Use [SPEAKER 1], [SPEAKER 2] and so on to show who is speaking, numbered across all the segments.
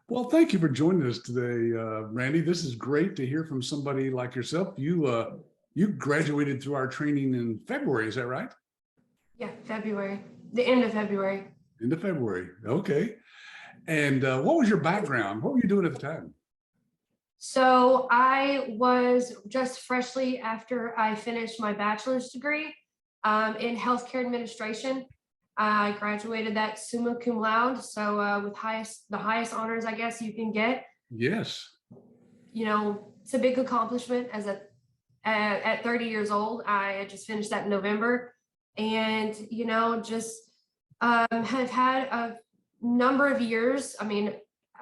[SPEAKER 1] Well, thank you for joining us today, Brandee. This is great to hear from somebody like yourself. You graduated through our training in February, is that right?
[SPEAKER 2] Yeah, February, the end of February.
[SPEAKER 1] End of February. Okay. And what was your background? What were you doing at the time?
[SPEAKER 2] So I was just freshly after I finished my bachelor's degree in healthcare administration. I graduated that summa cum laude, so with the highest honors I guess you can get.
[SPEAKER 1] Yes.
[SPEAKER 2] It's a big accomplishment at 30 years old. I had just finished that in November, and just have had a number of years. I mean,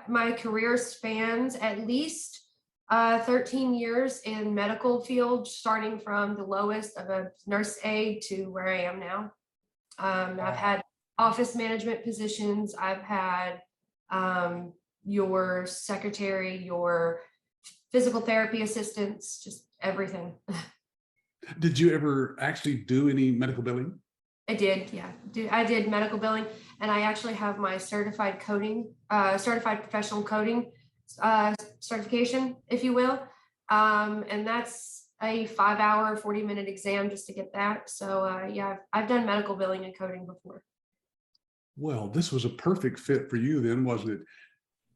[SPEAKER 2] my career spans at least 13 years in medical field, starting from the lowest of a nurse aide to where I am now. I've had office management positions. I've had your secretary, your physical therapy assistants, just everything.
[SPEAKER 1] Did you ever actually do any medical billing?
[SPEAKER 2] I did, yeah. I did medical billing, and I actually have my certified professional coding certification, if you will. And that's a 5-hour, 40-minute exam just to get that. So yeah, I've done medical billing and coding before.
[SPEAKER 1] Well, this was a perfect fit for you then, wasn't it?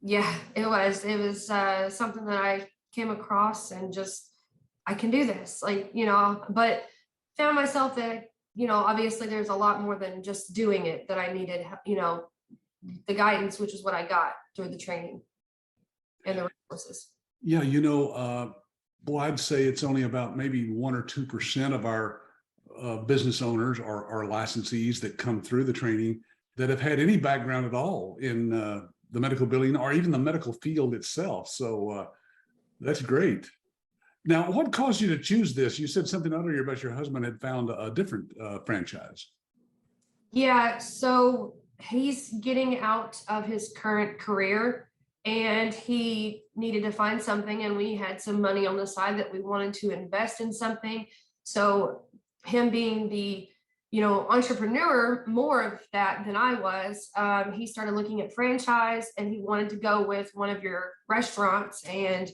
[SPEAKER 2] Yeah, it was. It was something that I came across and just, I can do this, but found myself that, obviously there's a lot more than just doing it that I needed, the guidance, which is what I got through the training and the resources.
[SPEAKER 1] Yeah, boy, I'd say it's only about maybe 1 or 2% of our business owners or licensees that come through the training that have had any background at all in the medical billing or even the medical field itself. So that's great. Now, what caused you to choose this? You said something earlier about your husband had found a different franchise.
[SPEAKER 2] Yeah, so he's getting out of his current career and he needed to find something, and we had some money on the side that we wanted to invest in something. So him being the entrepreneur more of that than I was, he started looking at franchise, and he wanted to go with one of your restaurants. And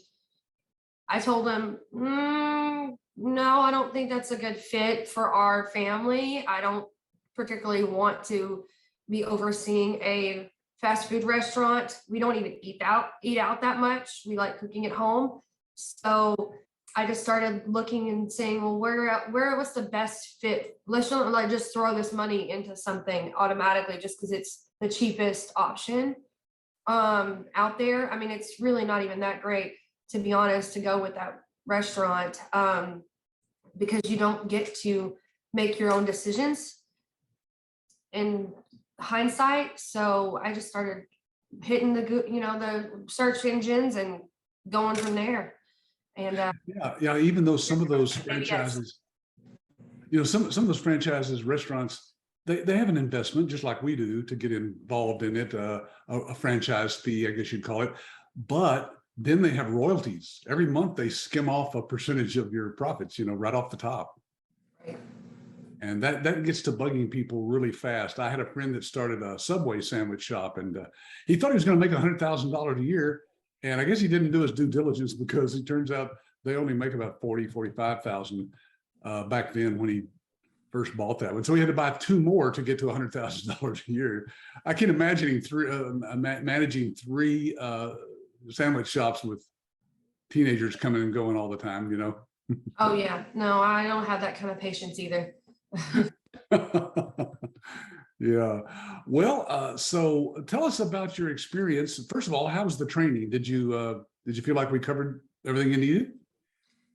[SPEAKER 2] I told him, no, I don't think that's a good fit for our family. I don't particularly want to be overseeing a fast food restaurant. We don't even eat out that much. We like cooking at home. So I just started looking and saying, well, where what's the best fit? Let's not like just throw this money into something automatically just because it's the cheapest option out there. I mean, it's really not even that great, to be honest, to go with that restaurant because you don't get to make your own decisions in hindsight. So I just started hitting the search engines and going from there. And
[SPEAKER 1] yeah, even though some of those franchises, some of those franchises, restaurants, they have an investment just like we do to get involved in it, a franchise fee, I guess you'd call it. But then they have royalties. Every month they skim off a percentage of your profits, right off the top.
[SPEAKER 2] right.
[SPEAKER 1] And that gets to bugging people really fast. I had a friend that started a Subway sandwich shop, and he thought he was going to make $100,000 a year. And I guess he didn't do his due diligence because it turns out they only make about 45,000 back then when he first bought that one. So he had to buy 2 more to get to $100,000 a year. I can imagine managing 3 sandwich shops with teenagers coming and going all the time,
[SPEAKER 2] Oh yeah, no, I don't have that kind of patience either.
[SPEAKER 1] Yeah. Well, so tell us about your experience. First of all, how was the training? Did you feel like we covered everything you needed?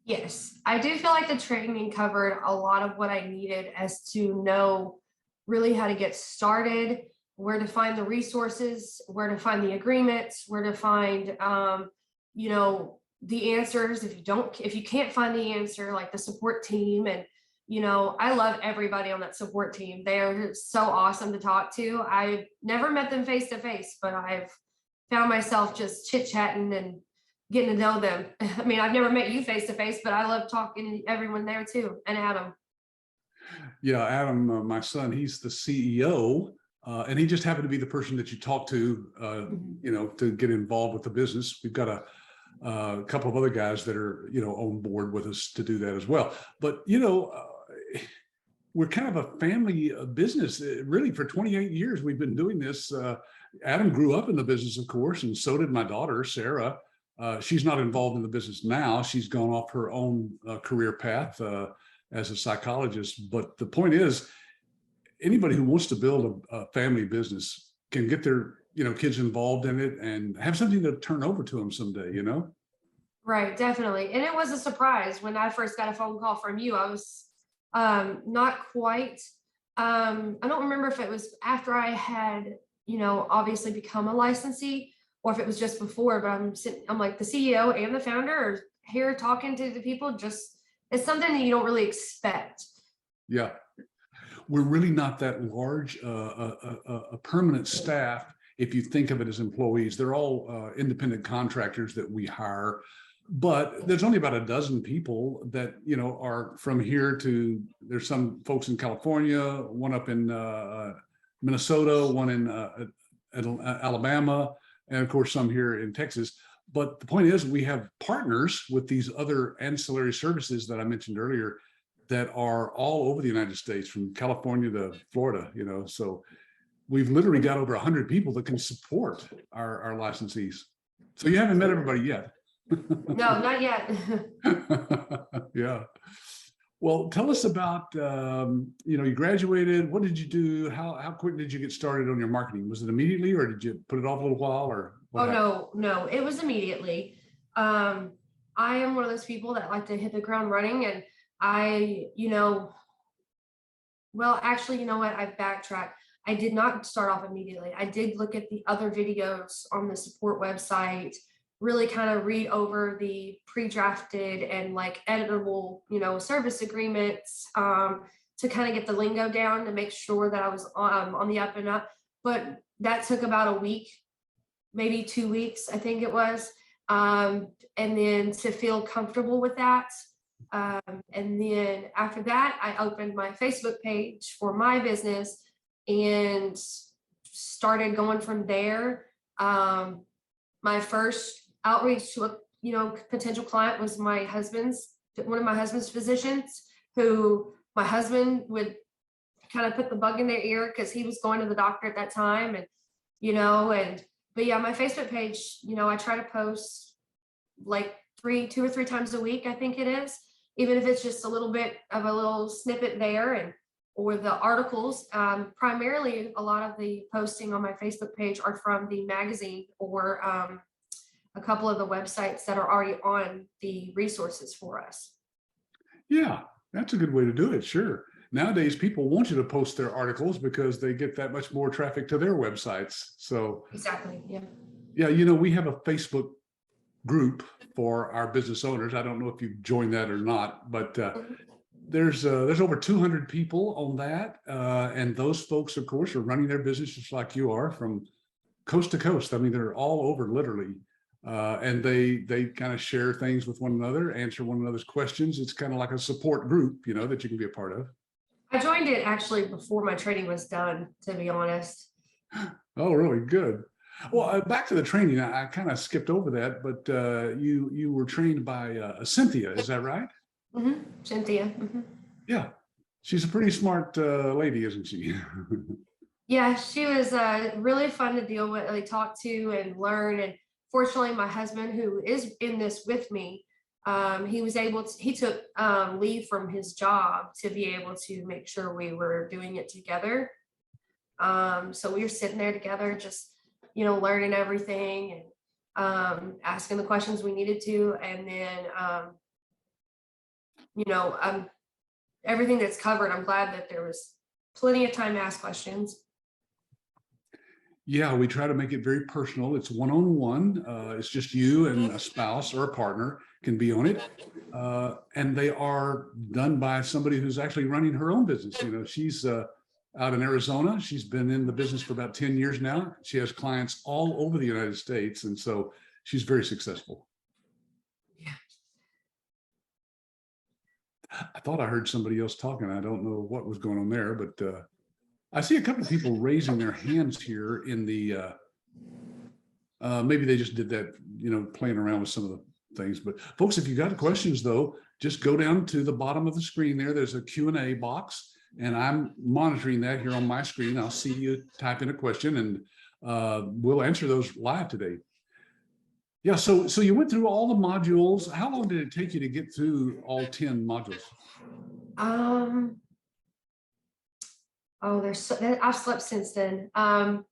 [SPEAKER 2] Yes, I do feel like the training covered a lot of what I needed as to know really how to get started, where to find the resources, where to find the agreements, where to find, the answers. If you can't find the answer, like the support team. And, I love everybody on that support team. They're so awesome to talk to. I've never met them face to face, but I've found myself just chit chatting and getting to know them. I mean, I've never met you face to face, but I love talking to everyone there too. And Adam.
[SPEAKER 1] Yeah, Adam, my son, he's the CEO And he just happened to be the person that you talk to, to get involved with the business. We've got a couple of other guys that are, on board with us to do that as well. But, we're kind of a family business. Really, for 28 years, we've been doing this. Adam grew up in the business, of course, and so did my daughter, Sarah. She's not involved in the business now. She's gone off her own career path as a psychologist. But the point is, anybody who wants to build a family business can get their, kids involved in it and have something to turn over to them someday,
[SPEAKER 2] Right, definitely. And it was a surprise when I first got a phone call from you. I was not quite, I don't remember if it was after I had, obviously become a licensee or if it was just before, but I'm like the CEO and the founder are here talking to the people. It's something that you don't really expect.
[SPEAKER 1] Yeah. We're really not that large, a permanent staff. If you think of it as employees, they're all independent contractors that we hire. But there's only about a dozen people that, are from here to, there's some folks in California, one up in Minnesota, one in Alabama, and of course, some here in Texas. But the point is, we have partners with these other ancillary services that I mentioned earlier that are all over the United States, from California to Florida, so we've literally got over 100 people that can support our licensees. So you haven't met everybody yet.
[SPEAKER 2] No, not yet.
[SPEAKER 1] Yeah. Well, tell us about, you graduated. What did you do? How quick did you get started on your marketing? Was it immediately, or did you put it off a little while, or what happened?
[SPEAKER 2] No, it was immediately. I am one of those people that like to hit the ground running, and well, actually, you know what? I backtrack. I did not start off immediately. I did look at the other videos on the support website, really kind of read over the pre-drafted and like editable, service agreements, to kind of get the lingo down to make sure that I was on the up and up. But that took about a week, maybe 2 weeks, I think it was. And then to feel comfortable with that. And then after that, I opened my Facebook page for my business and started going from there. My first outreach to a potential client was one of my husband's physicians, who my husband would kind of put the bug in their ear because he was going to the doctor at that time, and but yeah, my Facebook page, I try to post like 2 or 3 times a week, I think it is, even if it's just a little bit of a little snippet there, or the articles. Primarily, a lot of the posting on my Facebook page are from the magazine or a couple of the websites that are already on the resources for us.
[SPEAKER 1] Yeah, that's a good way to do it. Sure. Nowadays, people want you to post their articles because they get that much more traffic to their websites. So
[SPEAKER 2] exactly. Yeah.
[SPEAKER 1] Yeah, we have a Facebook group for our business owners. I don't know if you've joined that or not, but there's over 200 people on that, and those folks, of course, are running their business just like you are, from coast to coast. I mean, they're all over, literally, and they kind of share things with one another, answer one another's questions. It's kind of like a support group, that you can be a part of.
[SPEAKER 2] I joined it actually before my training was done, to be honest.
[SPEAKER 1] Oh, really? Good. Well, back to the training. I kind of skipped over that, but you were trained by Cynthia, is that right?
[SPEAKER 2] Mm-hmm. Cynthia. Mm-hmm.
[SPEAKER 1] Yeah, she's a pretty smart lady, isn't she?
[SPEAKER 2] Yeah, she was really fun to deal with, like, talk to and learn. And fortunately, my husband, who is in this with me, he took leave from his job to be able to make sure we were doing it together. So we were sitting there together, just, learning everything and asking the questions we needed to. And then, everything that's covered, I'm glad that there was plenty of time to ask questions.
[SPEAKER 1] Yeah, we try to make it very personal. It's one-on-one. It's just you and a spouse or a partner can be on it. And they are done by somebody who's actually running her own business. She's out in Arizona. She's been in the business for about 10 years now. She has clients all over the United States. And so she's very successful.
[SPEAKER 2] Yeah.
[SPEAKER 1] I thought I heard somebody else talking. I don't know what was going on there, but I see a couple of people raising their hands here in the, maybe they just did that, playing around with some of the things. But folks, if you got questions though, just go down to the bottom of the screen there. There's a Q&A box, and I'm monitoring that here on my screen. I'll see you type in a question, and we'll answer those live today. Yeah, so you went through all the modules. How long did it take you to get through all 10 modules?
[SPEAKER 2] I've slept since then.
[SPEAKER 1] But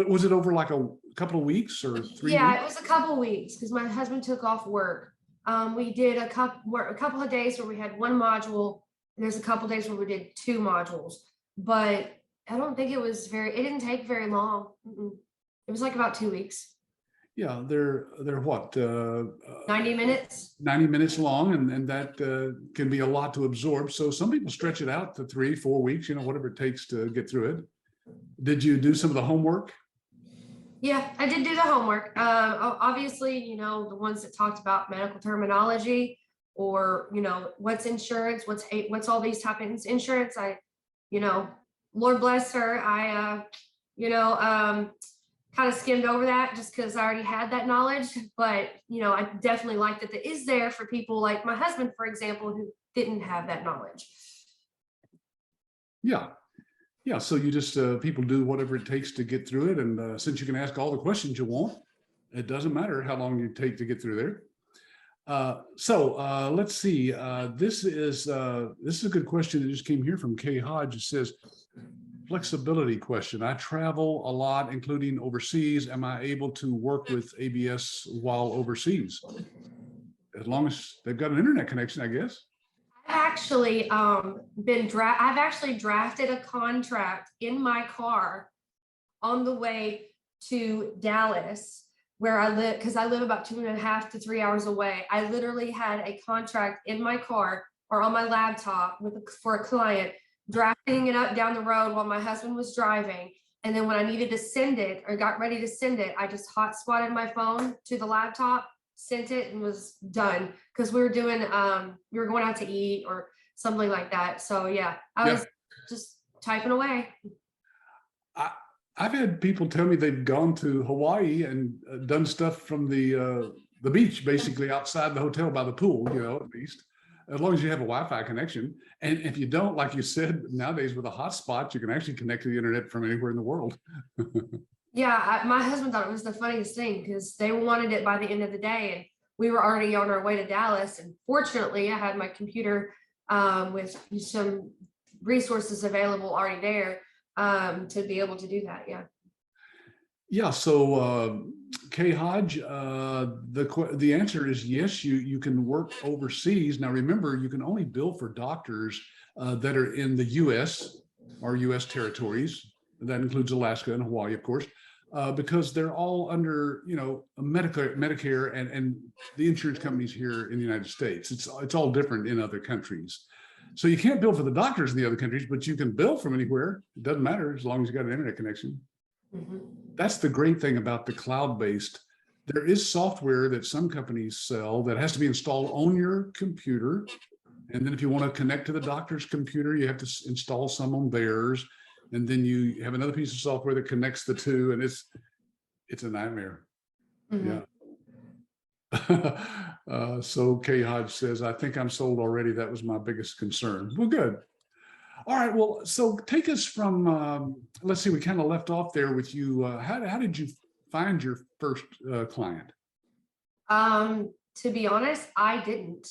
[SPEAKER 1] was it over like a couple of weeks or 3
[SPEAKER 2] Yeah,
[SPEAKER 1] weeks?
[SPEAKER 2] it was a couple weeks because my husband took off work. We did a couple of days where we had one module. And there's a couple of days where we did 2 modules, but I don't think it didn't take very long. It was like about 2 weeks.
[SPEAKER 1] Yeah, they're what?
[SPEAKER 2] 90 minutes.
[SPEAKER 1] 90 minutes long, and that can be a lot to absorb. So some people stretch it out to 3-4 weeks, whatever it takes to get through it. Did you do some of the homework?
[SPEAKER 2] Yeah, I did do the homework. Obviously, the ones that talked about medical terminology, or what's insurance, what's all these type of insurance. Lord bless her, I kind of skimmed over that just because I already had that knowledge. But I definitely like that it is there for people like my husband, for example, who didn't have that knowledge.
[SPEAKER 1] Yeah, so you just people do whatever it takes to get through it, and since you can ask all the questions you want, it doesn't matter how long you take to get through there. So let's see. This is a good question that just came here from Kay Hodge. It says, flexibility question. I travel a lot, including overseas. Am I able to work with ABS while overseas? As long as they've got an internet connection, I guess.
[SPEAKER 2] I've actually drafted a contract in my car on the way to Dallas, where I live, because I live about 2.5 to 3 hours away. I literally had a contract in my car or on my laptop for a client, drafting it up down the road while my husband was driving. And then when I needed to send it or got ready to send it, I just hotspotted my phone to the laptop, sent it, and was done. Because we were going out to eat or something like that. So yeah, I was just typing away.
[SPEAKER 1] I've had people tell me they've gone to Hawaii and done stuff from the beach, basically outside the hotel by the pool, at least, as long as you have a Wi-Fi connection. And if you don't, like you said, nowadays with a hotspot, you can actually connect to the internet from anywhere in the world.
[SPEAKER 2] Yeah, my husband thought it was the funniest thing because they wanted it by the end of the day, and we were already on our way to Dallas. And fortunately, I had my computer with some resources available already there to be able to do that.
[SPEAKER 1] Yeah. So Kay Hodge, the answer is yes. You can work overseas. Now remember, you can only bill for doctors that are in the U.S. or U.S. territories. That includes Alaska and Hawaii, of course, because they're all under Medicare and the insurance companies here in the United States. It's all different in other countries. So you can't bill for the doctors in the other countries, but you can bill from anywhere. It doesn't matter as long as you got an internet connection.
[SPEAKER 2] Mm-hmm.
[SPEAKER 1] That's the great thing about the cloud-based. There is software that some companies sell that has to be installed on your computer. And then if you want to connect to the doctor's computer, you have to install some on theirs. And then you have another piece of software that connects the two, and it's a nightmare.
[SPEAKER 2] Mm-hmm.
[SPEAKER 1] Yeah. So Kay Hodge says, I think I'm sold already. That was my biggest concern. Well, good. All right. Well, so take us from, let's see, we kind of left off there with you. How did you find your first client?
[SPEAKER 2] To be honest, I didn't.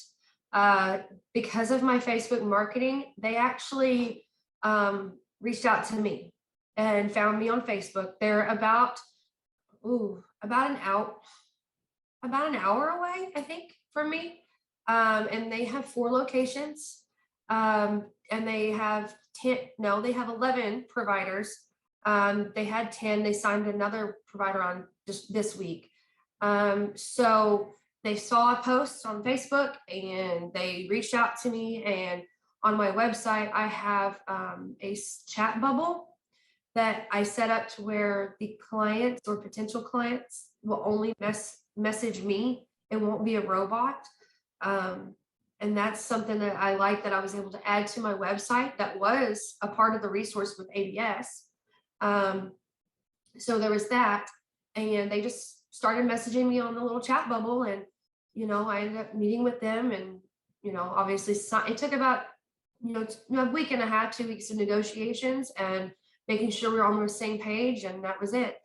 [SPEAKER 2] Because of my Facebook marketing, they actually reached out to me and found me on Facebook. They're about an hour away, I think, from me. And they have 4 locations. And they have 11 providers. They had 10. They signed another provider on just this week. So they saw a post on Facebook and they reached out to me. And on my website, I have a chat bubble that I set up to where the clients or potential clients will only message me. It won't be a robot. And that's something that I like that I was able to add to my website that was a part of the resource with ABS. So there was that, and they just started messaging me on the little chat bubble, and I ended up meeting with them, and obviously it took about a week and a half, 2 weeks of negotiations and making sure we were on the same page, and that was it.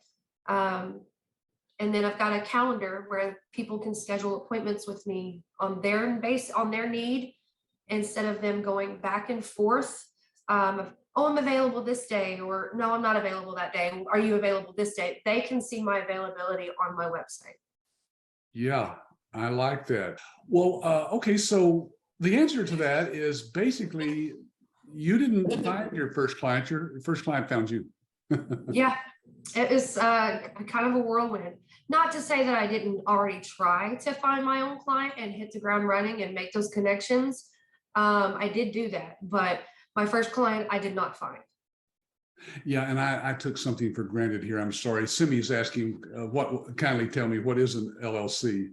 [SPEAKER 2] And then I've got a calendar where people can schedule appointments with me on their need, instead of them going back and forth. Oh, I'm available this day, or no, I'm not available that day. Are you available this day? They can see my availability on my website.
[SPEAKER 1] Yeah, I like that. Well, okay, so the answer to that is basically you didn't find your first client, your first client found you.
[SPEAKER 2] Yeah, it was kind of a whirlwind. Not to say that I didn't already try to find my own client and hit the ground running and make those connections. I did do that, but my first client I did not find.
[SPEAKER 1] Yeah, and I took something for granted here. I'm sorry. Simi's asking, kindly tell me, what is an LLC?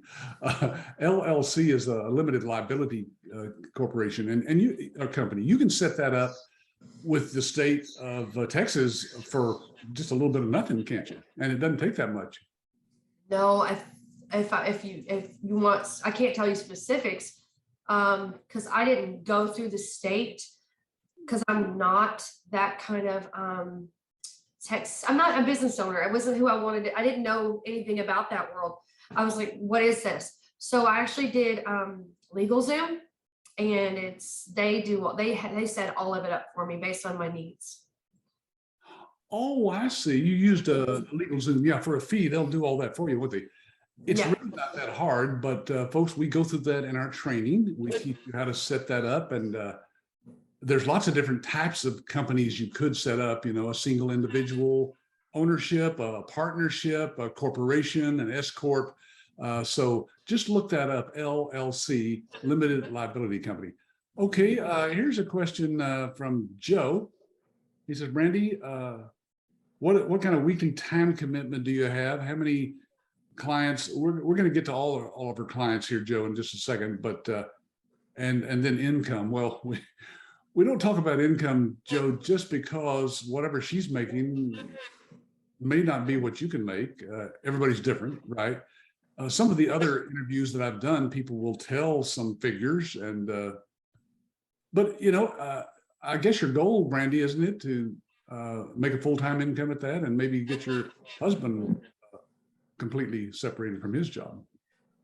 [SPEAKER 1] LLC is a limited liability corporation and a company. You can set that up with the state of Texas for just a little bit of nothing, can't you? And it doesn't take that much.
[SPEAKER 2] No, if you want, I can't tell you specifics, because I didn't go through the state, because I'm not that kind of I'm not a business owner. It wasn't who I wanted to, I didn't know anything about that world. I was like, what is this? So I actually did LegalZoom, and they set all of it up for me based on my needs.
[SPEAKER 1] Oh, I see. You used a LegalZoom. Yeah, for a fee, they'll do all that for you, won't they? It's
[SPEAKER 2] Yeah.
[SPEAKER 1] really not that hard, but folks, we go through that in our training. We teach you how to set that up, and there's lots of different types of companies you could set up, a single individual ownership, a partnership, a corporation, an S Corp. So just look that up, LLC, Limited Liability Company. Okay, here's a question from Joe. He says, Brandee, what kind of weekly time commitment do you have? How many clients? We're going to get to all of our clients here, Joe, in just a second, but and then income. Well, we don't talk about income, Joe, just because whatever she's making may not be what you can make. Everybody's different, right? Some of the other interviews that I've done, people will tell some figures, and but I guess your goal, Brandee, isn't it, to make a full-time income at that, and maybe get your husband completely separated from his job?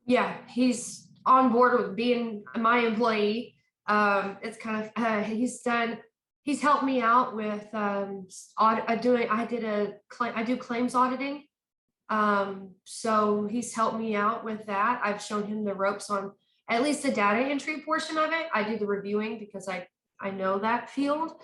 [SPEAKER 2] Yeah, he's on board with being my employee. It's kind of he's helped me out with I do claims auditing. So he's helped me out with that. I've shown him the ropes on at least the data entry portion of it. I do the reviewing because I know that field.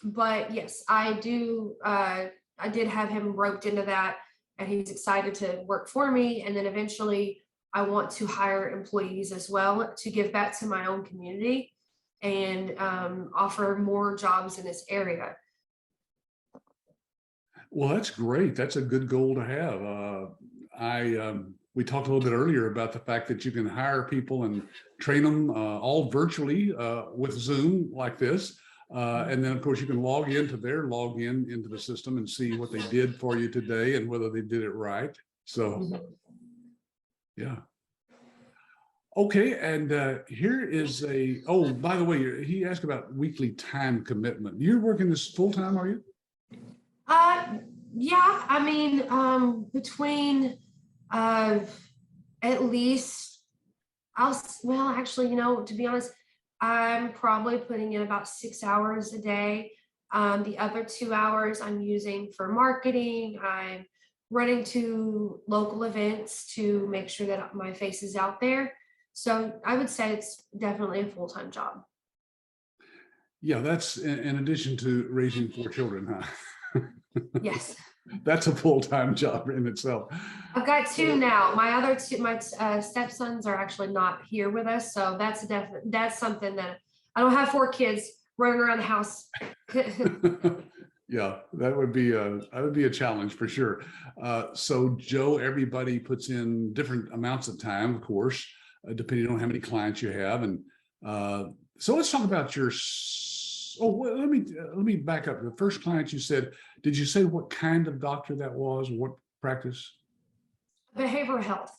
[SPEAKER 2] But yes, I do. I did have him roped into that, and he's excited to work for me. And then eventually I want to hire employees as well to give back to my own community and offer more jobs in this area.
[SPEAKER 1] Well, that's great. That's a good goal to have. We talked a little bit earlier about the fact that you can hire people and train them all virtually with Zoom like this. And then, of course, you can log into the system and see what they did for you today and whether they did it right. So, yeah. Okay, and here is oh, by the way, he asked about weekly time commitment. You're working this full time, are you?
[SPEAKER 2] Yeah, I mean, between at least actually, to be honest, I'm probably putting in about 6 hours a day. The other 2 hours I'm using for marketing. I'm running to local events to make sure that my face is out there. So I would say it's definitely a full-time job.
[SPEAKER 1] Yeah, that's in addition to raising 4 children, huh?
[SPEAKER 2] Yes.
[SPEAKER 1] That's a full-time job in itself.
[SPEAKER 2] I've got 2 now. My other 2, my stepsons are actually not here with us. So that's something that I don't have 4 kids running around the house.
[SPEAKER 1] Yeah, that would be a challenge for sure. So Joe, everybody puts in different amounts of time, of course. depending on how many clients you have. And so let's talk about your. Oh, well, let me back up. The first client you said, did you say what kind of doctor that was? What practice?
[SPEAKER 2] Behavioral health.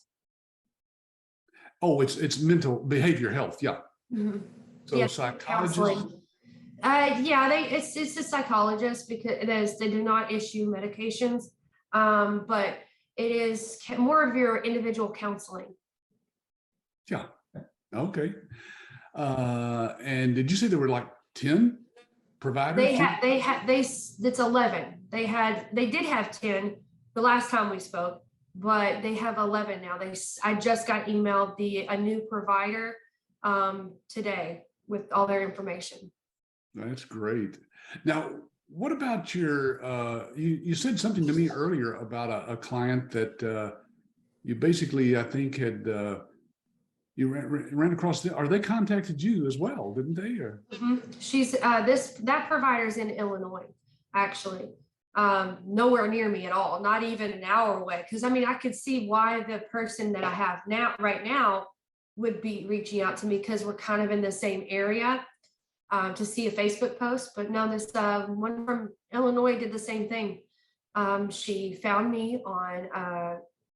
[SPEAKER 1] Oh, it's mental behavior health. Yeah.
[SPEAKER 2] Mhm.
[SPEAKER 1] So
[SPEAKER 2] Yeah,
[SPEAKER 1] psychologist.
[SPEAKER 2] counseling. Yeah, it's a psychologist because they do not issue medications, but it is more of your individual counseling.
[SPEAKER 1] Yeah. Okay. And did you say there were like 10 providers?
[SPEAKER 2] It's 11. They did have 10 the last time we spoke, but they have 11 now. I just got emailed a new provider today with all their information.
[SPEAKER 1] That's great. Now, what about you said something to me earlier about a client that you basically, I think, had you ran across. Or they contacted you as well, didn't they? Or?
[SPEAKER 2] She's that provider's in Illinois, actually. Nowhere near me at all, not even an hour away. Because I mean, I could see why the person that I have right now would be reaching out to me, because we're kind of in the same area. To see a Facebook post, but no, this one from Illinois did the same thing. She found me on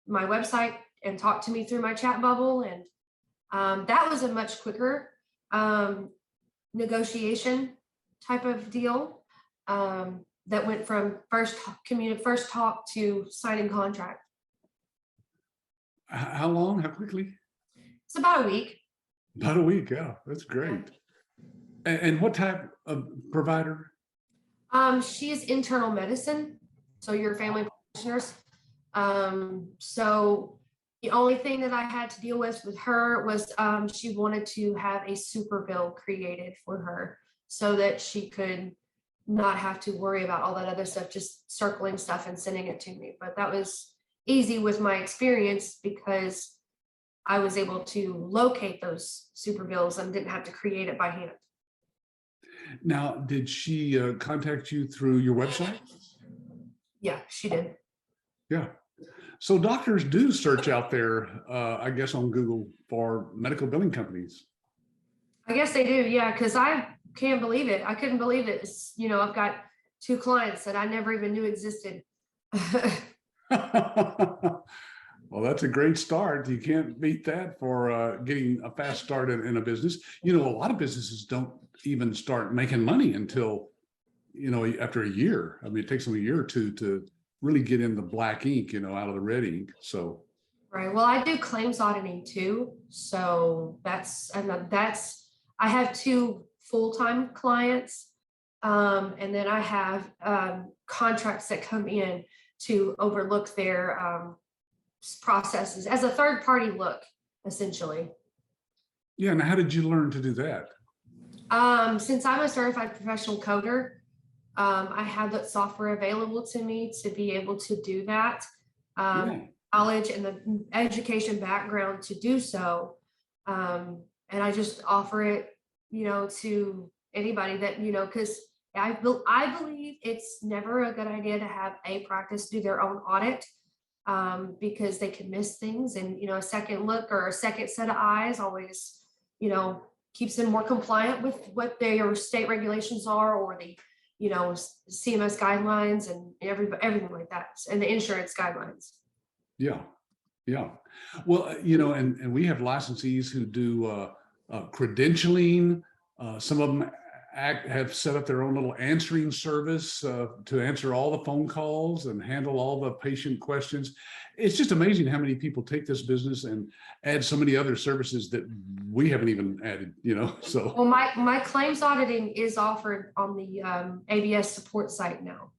[SPEAKER 2] my website and talked to me through my chat bubble, and that was a much quicker negotiation type of deal that went from first talk to signing contract.
[SPEAKER 1] How long? How quickly?
[SPEAKER 2] It's about a week.
[SPEAKER 1] About a week. Yeah, that's great. And what type of provider?
[SPEAKER 2] She is internal medicine, so your family practitioners. So the only thing that I had to deal with her was she wanted to have a super bill created for her so that she could not have to worry about all that other stuff, just circling stuff and sending it to me. But that was easy with my experience because I was able to locate those super bills and didn't have to create it by hand.
[SPEAKER 1] Now, did she contact you through your website?
[SPEAKER 2] Yeah, she did.
[SPEAKER 1] Yeah. So doctors do search out there, I guess, on Google for medical billing companies.
[SPEAKER 2] I guess they do. Yeah. Cause I can't believe it. I couldn't believe it. I've got 2 clients that I never even knew existed.
[SPEAKER 1] Well, that's a great start. You can't beat that for getting a fast start in a business. A lot of businesses don't even start making money until, after a year. I mean, it takes them a year or two to really get in the black ink, out of the red ink. So.
[SPEAKER 2] Right. Well, I do claims auditing too. So I have 2 full-time clients. And then I have contracts that come in to overlook their processes as a third party look, essentially.
[SPEAKER 1] Yeah. And how did you learn to do that?
[SPEAKER 2] Since I'm a certified professional coder, I have that software available to me to be able to do that. Knowledge and the education background to do so. And I just offer it, to anybody that, because I believe it's never a good idea to have a practice do their own audit. Because they can miss things, and a second look or a second set of eyes always, keeps them more compliant with what their state regulations are, or the, CMS guidelines and everything like that, and the insurance guidelines.
[SPEAKER 1] Yeah. Yeah. Well, and we have licensees who do credentialing. Some of them have set up their own little answering service to answer all the phone calls and handle all the patient questions. It's just amazing how many people take this business and add so many other services that we haven't even added, so.
[SPEAKER 2] Well, my claims auditing is offered on the ABS support site now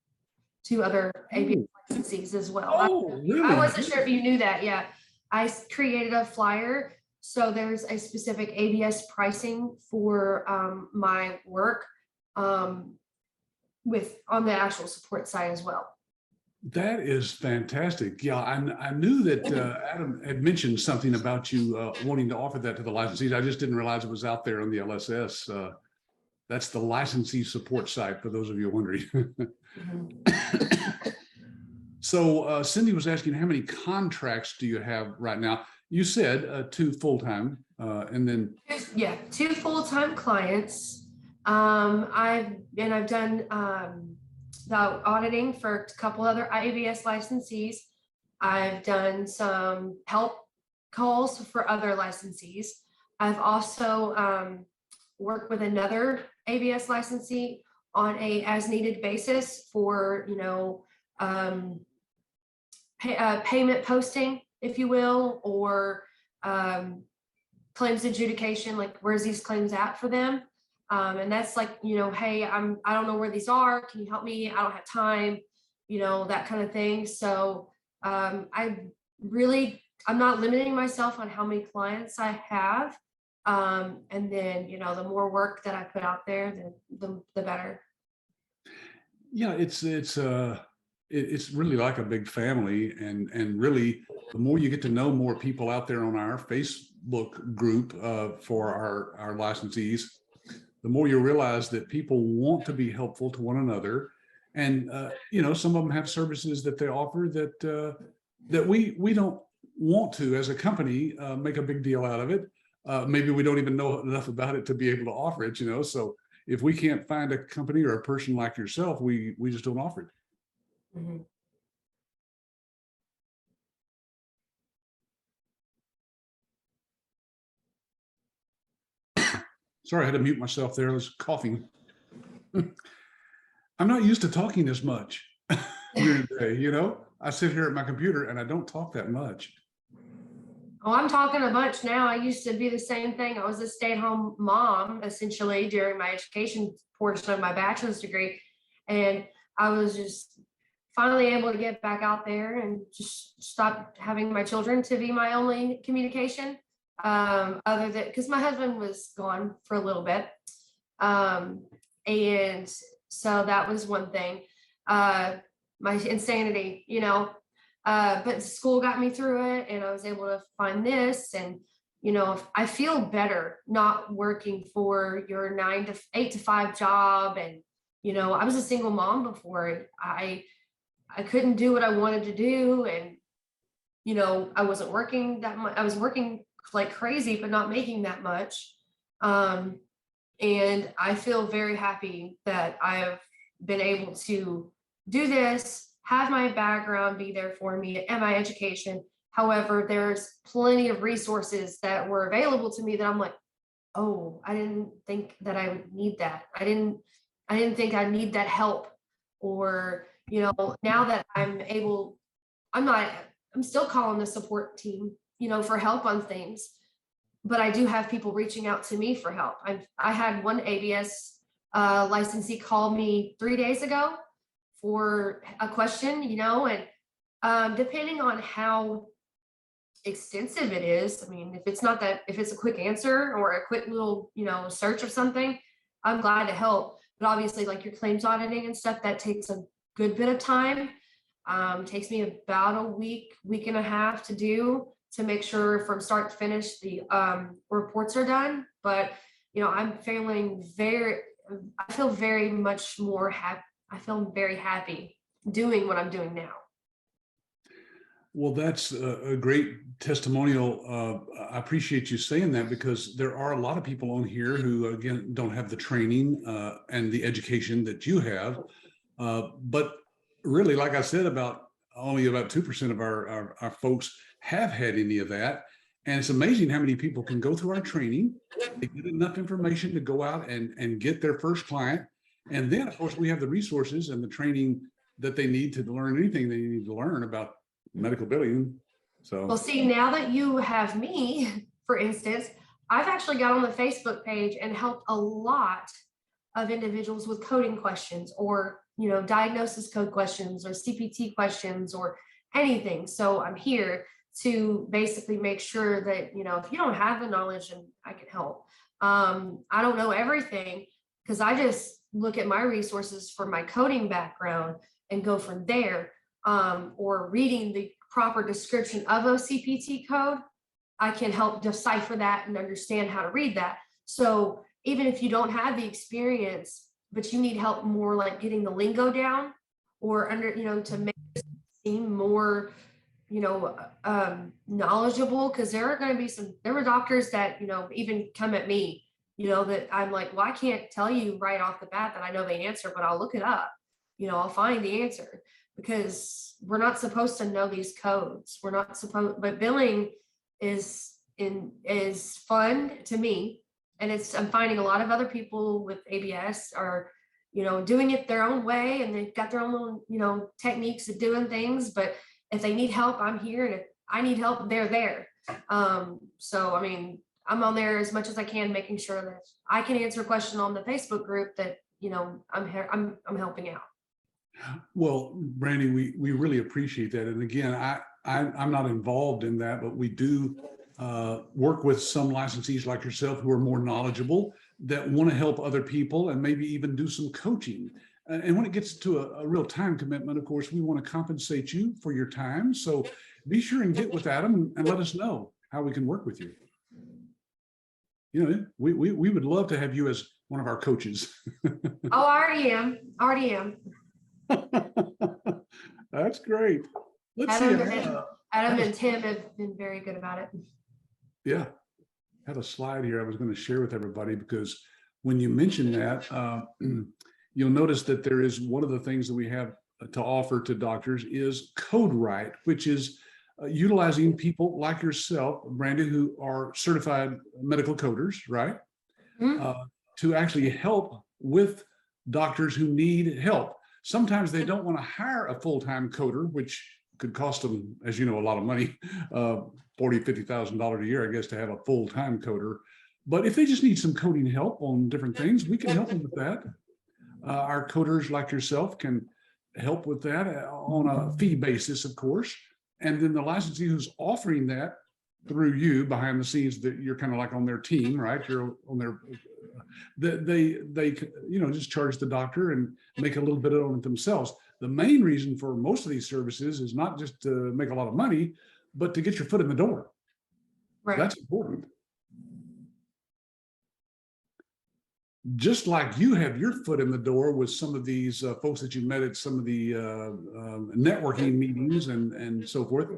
[SPEAKER 2] to other ABS licensees as well.
[SPEAKER 1] Oh, really?
[SPEAKER 2] I wasn't sure if you knew that. Yeah. I created a flyer. So there's a specific ABS pricing for my work on the actual support side as well.
[SPEAKER 1] That is fantastic. Yeah, I knew that Adam had mentioned something about you wanting to offer that to the licensees. I just didn't realize it was out there on the LSS. That's the licensee support site, for those of you wondering. So Cindy was asking, how many contracts do you have right now? You said 2 full-time, and then
[SPEAKER 2] Yeah, 2 full-time clients. I've done the auditing for a couple other IABS licensees. I've done some help calls for other licensees. I've also worked with another ABS licensee on a as needed basis for, payment posting, if you will, or claims adjudication, like where's these claims at for them. And that's like, hey, I don't know where these are. Can you help me? I don't have time, that kind of thing. So I'm not limiting myself on how many clients I have. And then, the more work that I put out there, the better.
[SPEAKER 1] yeah, it's really like a big family, and really the more you get to know more people out there on our Facebook group for our licensees, the more you realize that people want to be helpful to one another. And some of them have services that they offer that we don't want to, as a company, make a big deal out of it. Maybe we don't even know enough about it to be able to offer it, so if we can't find a company or a person like yourself, we just don't offer it.
[SPEAKER 2] Mm-hmm.
[SPEAKER 1] Sorry, I had to mute myself there. I was coughing. I'm not used to talking as much during the day, I sit here at my computer and I don't talk that much.
[SPEAKER 2] Oh, I'm talking a bunch now. I used to be the same thing. I was a stay-at-home mom, essentially, during my education portion of my bachelor's degree. And I was just finally able to get back out there and just stop having my children to be my only communication. Other than, because my husband was gone for a little bit. And so that was one thing. My insanity, but school got me through it, and I was able to find this. And, I feel better not working for your 8 to 5 job. And, I was a single mom before. I couldn't do what I wanted to do. And, I wasn't working that much. I was working like crazy, but not making that much. And I feel very happy that I have been able to do this, have my background be there for me and my education. However, there's plenty of resources that were available to me that I'm like, oh, I didn't think that I would need that. I didn't think I'd need that help. Or, now that I'm still calling the support team, for help on things, but I do have people reaching out to me for help. I had one ABS licensee call me 3 days ago for a question, and depending on how extensive it is, I mean, if it's a quick answer or a quick little, search of something, I'm glad to help. But obviously, like your claims auditing and stuff, that takes a good bit of time. Takes me about a week and a half to do, to make sure from start to finish the reports are done. But, I feel very much more happy. I feel very happy doing what I'm doing now.
[SPEAKER 1] Well, that's a great testimonial. I appreciate you saying that, because there are a lot of people on here who, again, don't have the training and the education that you have. But really, like I said, only about 2% of our folks have had any of that. And it's amazing how many people can go through our training, they get enough information to go out and get their first client. And then, of course, we have the resources and the training that they need to learn anything they need to learn about medical billing. So,
[SPEAKER 2] well, see, now that you have me, for instance, I've actually got on the Facebook page and helped a lot of individuals with coding questions, or, diagnosis code questions, or CPT questions, or anything. So I'm here to basically make sure that, if you don't have the knowledge, and I can help. I don't know everything, because I just look at my resources for my coding background and go from there. Or reading the proper description of a CPT code, I can help decipher that and understand how to read that. So even if you don't have the experience, but you need help more like getting the lingo down, or to make seem more, knowledgeable, because there are going to be there were doctors that, even come at me, that I'm like, well, I can't tell you right off the bat that I know the answer, but I'll look it up. I'll find the answer, because we're not supposed to know these codes. We're not supposed, but billing is fun to me. And I'm finding a lot of other people with ABS are, doing it their own way, and they've got their own little, techniques of doing things. But if they need help, I'm here. And if I need help, they're there. So, I mean, I'm on there as much as I can, making sure that I can answer a question on the Facebook group that, I'm here, I'm helping out.
[SPEAKER 1] Well, Brandee, we really appreciate that. And again, I'm not involved in that, but we do work with some licensees like yourself who are more knowledgeable, that want to help other people and maybe even do some coaching. And when it gets to a real time commitment, of course, we want to compensate you for your time. So be sure and get with Adam and let us know how we can work with you. We would love to have you as one of our coaches.
[SPEAKER 2] Oh, I already am.
[SPEAKER 1] That's great. Let's
[SPEAKER 2] Adam and Tim have been very good about it.
[SPEAKER 1] Yeah. I have a slide here I was going to share with everybody, because when you mention that, you'll notice that there is one of the things that we have to offer to doctors is Code Right, which is utilizing people like yourself, Brandee, who are certified medical coders, right? Mm-hmm. To actually help with doctors who need help. Sometimes they don't want to hire a full-time coder, which could cost them, as you know, a lot of money, $40,000, $50,000 a year, I guess, to have a full-time coder. But if they just need some coding help on different things, we can help them with that. Our coders like yourself can help with that on a fee basis, of course. And then the licensee who's offering that through you behind the scenes, that you're kind of like on their team, right? You're on their, they just charge the doctor and make a little bit on it themselves. The main reason for most of these services is not just to make a lot of money, but to get your foot in the door. Right. That's important. Just like you have your foot in the door with some of these folks that you met at some of the networking meetings and so forth.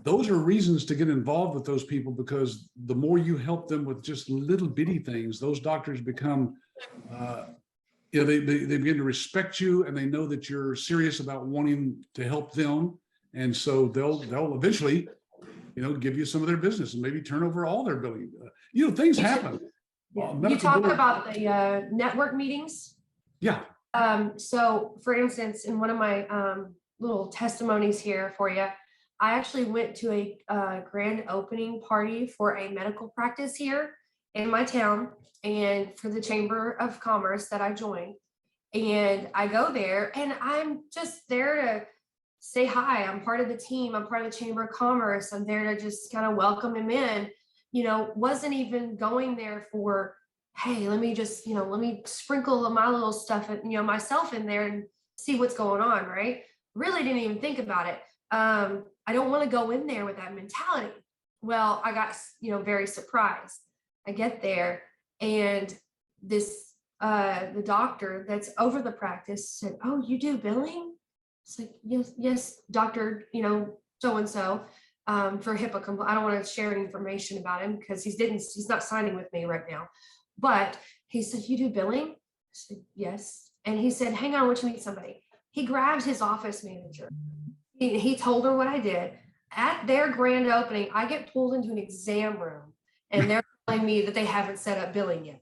[SPEAKER 1] Those are reasons to get involved with those people, because the more you help them with just little bitty things, those doctors become, they begin to respect you, and they know that you're serious about wanting to help them. And so they'll eventually, give you some of their business and maybe turn over all their billing. Things happen.
[SPEAKER 2] Yeah. You talk about the network meetings.
[SPEAKER 1] Yeah.
[SPEAKER 2] So for instance, in one of my little testimonies here for you, I actually went to a grand opening party for a medical practice here in my town, and for the Chamber of Commerce that I joined. And I go there, and I'm just there to say hi. I'm part of the team. I'm part of the Chamber of Commerce. I'm there to just kind of welcome him in. Wasn't even going there for, hey, let me just, let me sprinkle my little stuff, myself in there and see what's going on, right? Really didn't even think about it. I don't want to go in there with that mentality. Well, I got, very surprised. I get there, and this, the doctor that's over the practice said, "Oh, you do billing?" It's like, yes, doctor, so-and-so. For HIPAA compliance, I don't want to share any information about him because he's not signing with me right now. But he said, "You do billing?" I said, "Yes." And he said, "Hang on, I want you to meet somebody." He grabbed his office manager. He told her what I did. At their grand opening, I get pulled into an exam room, and they're telling me that they haven't set up billing yet.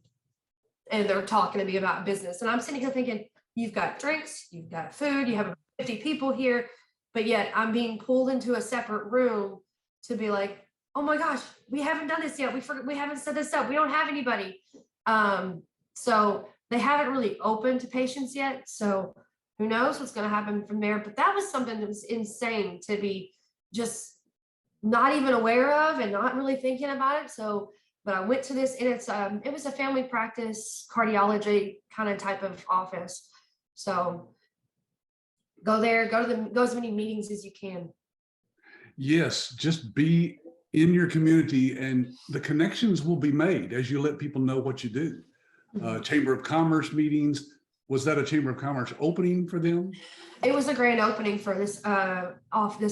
[SPEAKER 2] And they're talking to me about business. And I'm sitting here thinking, you've got drinks, you've got food, you have 50 people here, but yet I'm being pulled into a separate room to be like, oh my gosh, we haven't done this yet. We haven't set this up. We don't have anybody. So they haven't really opened to patients yet. So who knows what's going to happen from there. But that was something that was insane to be just not even aware of and not really thinking about it. So, but I went to this, and it was a family practice cardiology kind of type of office. So go there, go as many meetings as you can.
[SPEAKER 1] Yes, just be in your community, and the connections will be made as you let people know what you do. Chamber of Commerce meetings, Was that a Chamber of Commerce opening for them?
[SPEAKER 2] It was a grand opening for this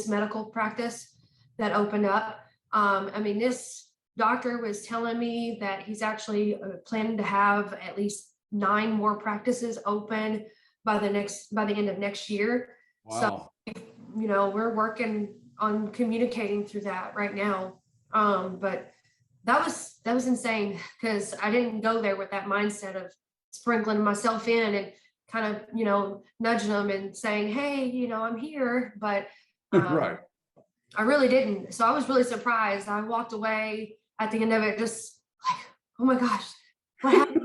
[SPEAKER 2] medical practice that opened up. I mean, this doctor was telling me that he's actually planning to have at least 9 more practices open by the end of next year.
[SPEAKER 1] Wow.
[SPEAKER 2] So, we're working on communicating through that right now. But that was insane, because I didn't go there with that mindset of sprinkling myself in and kind of, nudging them and saying, hey, I'm here. But
[SPEAKER 1] Right.
[SPEAKER 2] I really didn't. So I was really surprised. I walked away at the end of it just like, oh my gosh, what happened?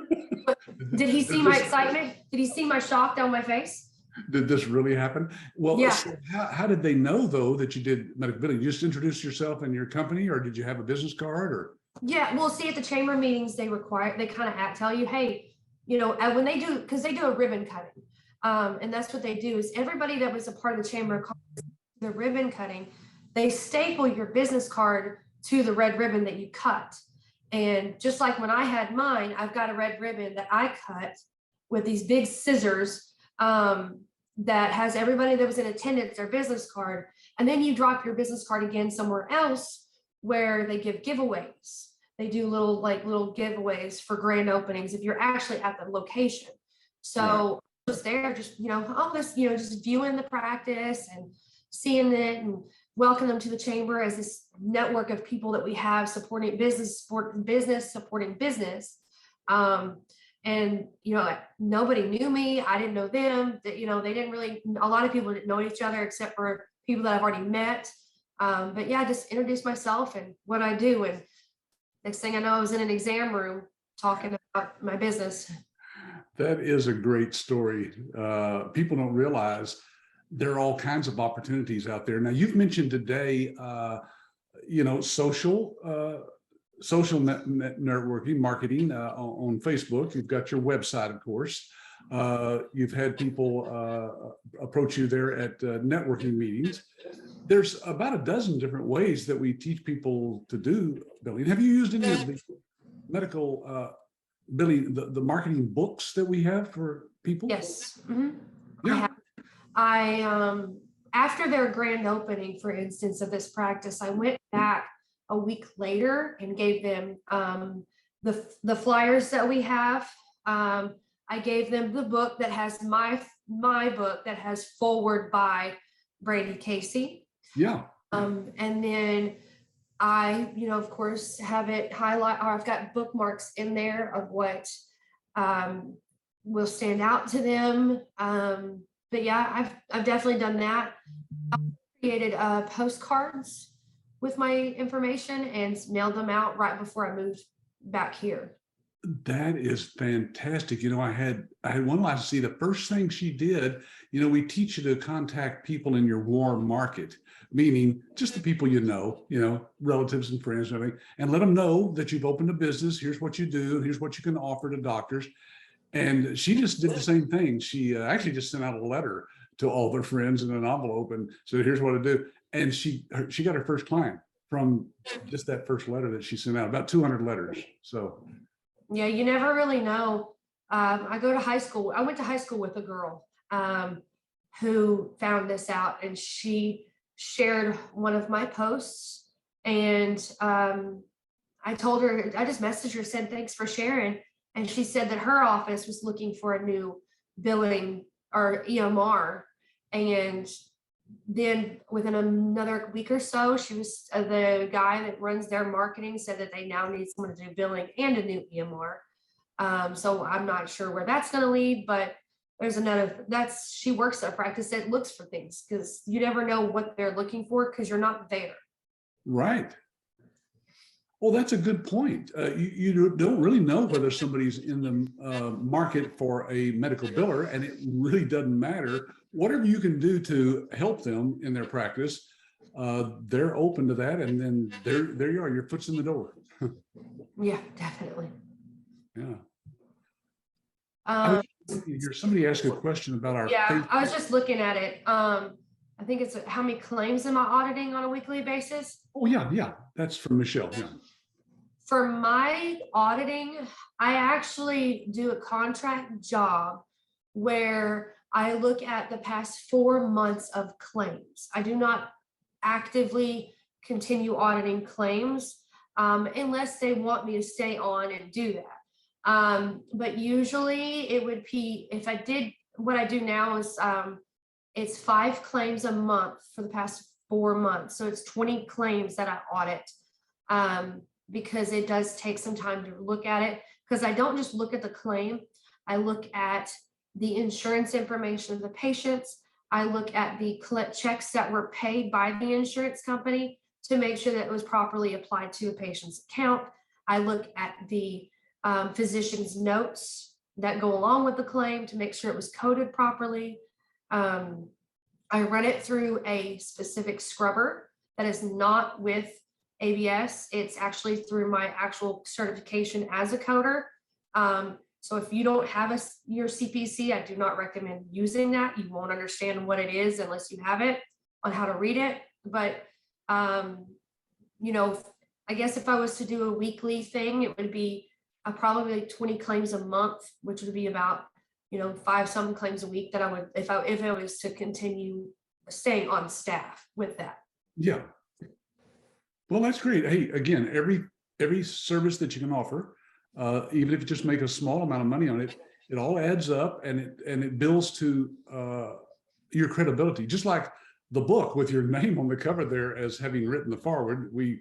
[SPEAKER 2] Did he see my excitement? Did he see my shock down my face?
[SPEAKER 1] Did this really happen? Well,
[SPEAKER 2] Yeah.
[SPEAKER 1] So how did they know, though, that you did medical billing? You just introduced yourself and your company, or did you have a business card? Or
[SPEAKER 2] Yeah, well, see, at the chamber meetings, they kind of tell you, hey, when they do, because they do a ribbon cutting. And that's what they do, is everybody that was a part of the chamber of commerce, the ribbon cutting, they staple your business card to the red ribbon that you cut. And just like when I had mine, I've got a red ribbon that I cut with these big scissors, that has everybody that was in attendance, their business card. And then you drop your business card again somewhere else where they give giveaways. They do little giveaways for grand openings if you're actually at the location. So
[SPEAKER 1] Right.
[SPEAKER 2] I was there just, just viewing the practice and seeing it, and welcome them to the chamber as this network of people that we have supporting business, supporting business. And nobody knew me. I didn't know them. That they didn't really. A lot of people didn't know each other except for people that I've already met. But yeah, I just introduced myself and what I do. And next thing I know, I was in an exam room talking about my business.
[SPEAKER 1] That is a great story. People don't realize there are all kinds of opportunities out there. Now, you've mentioned today, social networking, marketing on Facebook. You've got your website, of course. You've had people approach you there at networking meetings. There's about a dozen different ways that we teach people to do billing. Have you used any of the medical billing, the marketing books that we have for people?
[SPEAKER 2] Yes. Mm-hmm.
[SPEAKER 1] Yeah.
[SPEAKER 2] I after their grand opening, for instance, of this practice, I went back a week later and gave them the flyers that we have. I gave them the book that has my book that has forward by Brandee Casey.
[SPEAKER 1] Yeah.
[SPEAKER 2] And then I, of course, have it highlight, or I've got bookmarks in there of what will stand out to them. But yeah, I've definitely done that. I created postcards with my information and mailed them out right before I moved back here.
[SPEAKER 1] That is fantastic. I had one licensee. The first thing she did, we teach you to contact people in your warm market, meaning just the people relatives and friends and everything, and let them know that you've opened a business. Here's what you do. Here's what you can offer to doctors. And she just did the same thing. She actually just sent out a letter to all their friends in an envelope and said, here's what to do. And she got her first client from just that first letter that she sent out, about 200 letters. So
[SPEAKER 2] yeah, you never really know. I went to high school with a girl who found this out, and she shared one of my posts. And I told her, I just messaged her, said, thanks for sharing. And she said that her office was looking for a new billing or EMR. And then within another week or so, she was the guy that runs their marketing said that they now need someone to do billing and a new EMR. So I'm not sure where that's going to lead, but there's she works at a practice that looks for things, because you never know what they're looking for because you're not there.
[SPEAKER 1] Right. Well, that's a good point. You don't really know whether somebody's in the market for a medical biller, and it really doesn't matter. Whatever you can do to help them in their practice, they're open to that. And then there you are, your foot's in the door.
[SPEAKER 2] Yeah, definitely.
[SPEAKER 1] Yeah. I hear somebody ask a question about our.
[SPEAKER 2] Yeah, I was just looking at it. I think it's how many claims am I auditing on a weekly basis?
[SPEAKER 1] Oh, yeah. That's from Michelle. Yeah.
[SPEAKER 2] For my auditing, I actually do a contract job where I look at the past 4 months of claims. I do not actively continue auditing claims unless they want me to stay on and do that. But usually it would be, if I did, what I do now is it's 5 claims a month for the past 4 months. So it's 20 claims that I audit because it does take some time to look at it, because I don't just look at the claim. I look at the insurance information of the patients. I look at the checks that were paid by the insurance company to make sure that it was properly applied to a patient's account. I look at the physician's notes that go along with the claim to make sure it was coded properly. I run it through a specific scrubber that is not with ABS. It's actually through my actual certification as a coder. So if you don't have your CPC, I do not recommend using that. You won't understand what it is unless you have it on how to read it. But, you know, I guess if I was to do a weekly thing, it would be probably 20 claims a month, which would be about, you know, 5-some claims a week that I would, if I was to continue staying on staff with that.
[SPEAKER 1] Yeah. Well, that's great. Hey, again, every service that you can offer, even if you just make a small amount of money on it, it all adds up, and it builds to your credibility. Just like the book with your name on the cover there as having written the foreword. We've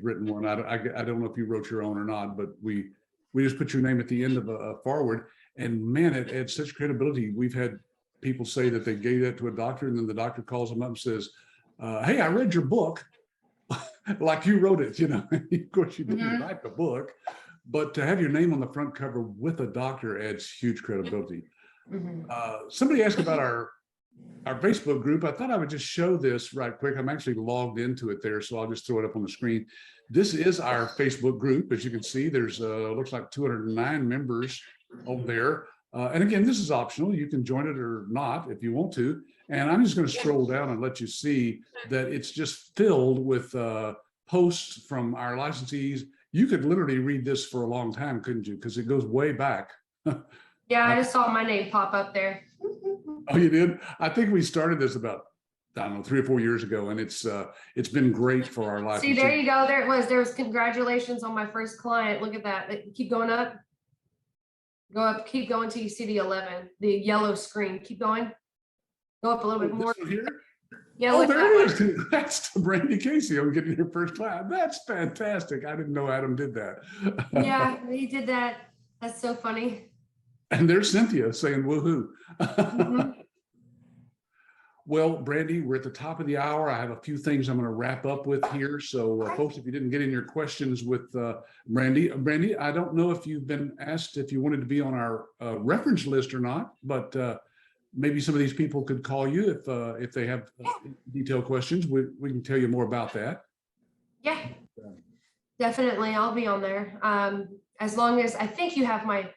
[SPEAKER 1] written one. I don't know if you wrote your own or not, but we just put your name at the end of a foreword, and man, it adds such credibility. We've had people say that they gave that to a doctor, and then the doctor calls them up and says, "Hey, I read your book." Like you wrote it, you know. Of course, you didn't write the book, but to have your name on the front cover with a doctor adds huge credibility. Somebody asked about our Facebook group. I thought I would just show this right quick. I'm actually logged into it there, so I'll just throw it up on the screen. This is our Facebook group. As you can see, there's looks like 209 members on there. And again, this is optional. You can join it or not if you want to. And I'm just going to scroll down and let you see that it's just filled with posts from our licensees. You could literally read this for a long time, couldn't you? Because it goes way back.
[SPEAKER 2] Yeah, I just saw my name pop up there.
[SPEAKER 1] Oh, you did? I think we started this about, I don't know, 3 or 4 years ago, and it's been great for our licensees.
[SPEAKER 2] See, there you go. There it was. There was congratulations on my first client. Look at that. Keep going up. Go up. Keep going till you see the 11, the yellow screen. Keep going. Go up a little bit more.
[SPEAKER 1] Here?
[SPEAKER 2] Yeah,
[SPEAKER 1] oh,
[SPEAKER 2] look
[SPEAKER 1] there
[SPEAKER 2] at
[SPEAKER 1] it is. That's to Brandee Casey. I'm getting your first client. That's fantastic. I didn't know Adam did that.
[SPEAKER 2] Yeah, he did that. That's so funny.
[SPEAKER 1] And there's Cynthia saying woohoo. Well, Brandee, we're at the top of the hour. I have a few things I'm going to wrap up with here. So, folks, if you didn't get in your questions with Brandee, I don't know if you've been asked if you wanted to be on our reference list or not, but maybe some of these people could call you if they have detailed questions. We can tell you more about that.
[SPEAKER 2] Yeah, definitely. I'll be on there. As long as I think you have my,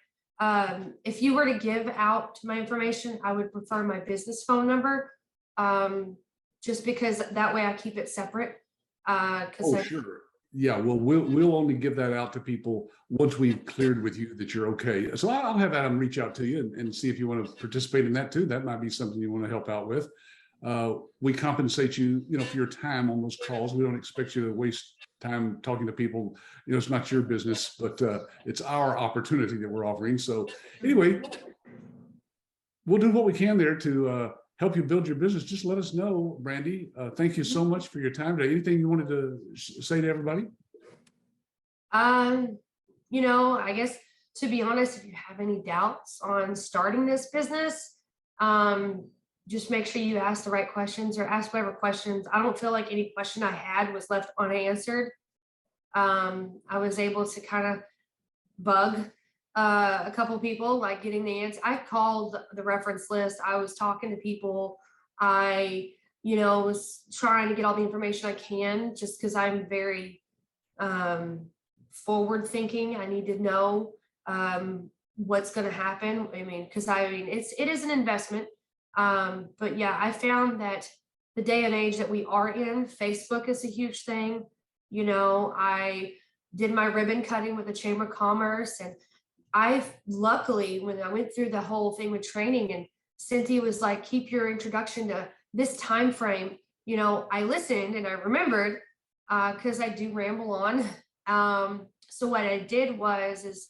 [SPEAKER 2] if you were to give out my information, I would prefer my business phone number. Just because that way I keep it separate.
[SPEAKER 1] Sure. Yeah, well, we'll only give that out to people once we've cleared with you that you're okay. So I'll have Adam reach out to you and see if you want to participate in that too. That might be something you want to help out with. We compensate you, for your time on those calls. We don't expect you to waste time talking to people. It's not your business, but it's our opportunity that we're offering. So anyway, we'll do what we can there to help you build your business. Just let us know, Brandee. Thank you so much for your time today. Anything you wanted to say to everybody?
[SPEAKER 2] I guess, to be honest, if you have any doubts on starting this business, just make sure you ask the right questions or ask whatever questions. I don't feel like any question I had was left unanswered. I was able to kind of bug a couple of people, like getting the answer. I called the reference list. I was talking to people. I, was trying to get all the information I can, just because I'm very forward thinking. I need to know what's going to happen. It is an investment. But yeah, I found that the day and age that we are in, Facebook is a huge thing. I did my ribbon cutting with the Chamber of Commerce, and I luckily, when I went through the whole thing with training, and Cynthia was like, keep your introduction to this time frame, I listened and I remembered, because I do ramble on. So what I did is